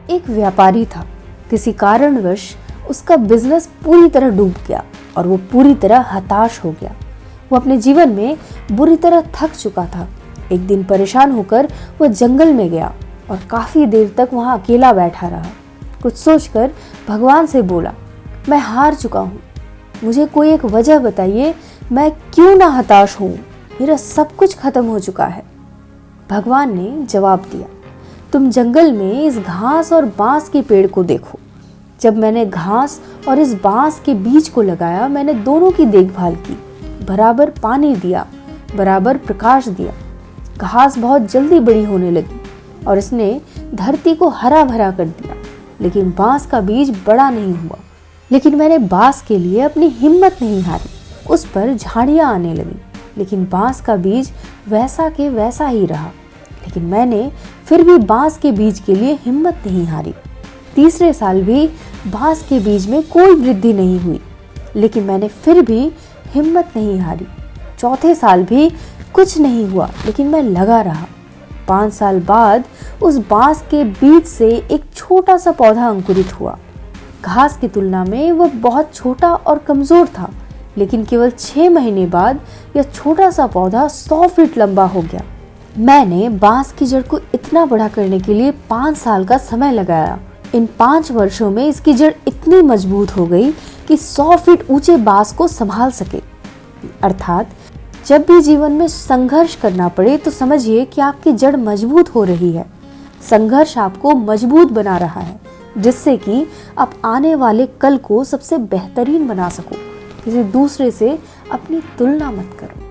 एक व्यापारी था। किसी कारणवश उसका बिजनेस पूरी तरह डूब गया और वो पूरी तरह हताश हो गया। वो अपने जीवन में बुरी तरह थक चुका था। एक दिन परेशान होकर वो जंगल में गया और काफी देर तक वहां अकेला बैठा रहा। कुछ सोचकर भगवान से बोला, मैं हार चुका हूँ, मुझे कोई एक वजह बताइए, मैं क्यों ना हताश हूँ, मेरा सब कुछ खत्म हो चुका है। भगवान ने जवाब दिया, तुम जंगल में इस घास और बांस के पेड़ को देखो। जब मैंने घास और इस बांस के बीज को लगाया, मैंने दोनों की देखभाल की, बराबर पानी दिया, बराबर प्रकाश दिया। घास बहुत जल्दी बड़ी होने लगी और इसने धरती को हरा भरा कर दिया, लेकिन बांस का बीज बड़ा नहीं हुआ। लेकिन मैंने बांस के लिए अपनी हिम्मत नहीं हारी। उस पर झाड़ियां आने लगी, लेकिन बांस का बीज वैसा के वैसा ही रहा। लेकिन मैंने फिर भी बांस के बीज के लिए हिम्मत नहीं हारी। तीसरे साल भी बांस के बीज में कोई वृद्धि नहीं हुई, लेकिन मैंने फिर भी हिम्मत नहीं हारी। चौथे साल भी कुछ नहीं हुआ, लेकिन मैं लगा रहा। 5 साल बाद उस बांस के बीज से एक छोटा सा पौधा अंकुरित हुआ। घास की तुलना में वह बहुत छोटा और कमजोर था, लेकिन केवल 6 महीने बाद यह छोटा सा पौधा 100 फीट लंबा हो गया। मैंने बांस की जड़ को इतना बड़ा करने के लिए 5 साल का समय लगाया। इन 5 वर्षों में इसकी जड़ इतनी मजबूत हो गई कि 100 फीट ऊंचे बांस को संभाल सके। अर्थात जब भी जीवन में संघर्ष करना पड़े तो समझिए कि आपकी जड़ मजबूत हो रही है। संघर्ष आपको मजबूत बना रहा है, जिससे कि आप आने वाले कल को सबसे बेहतरीन बना सको। किसी दूसरे से अपनी तुलना मत करो।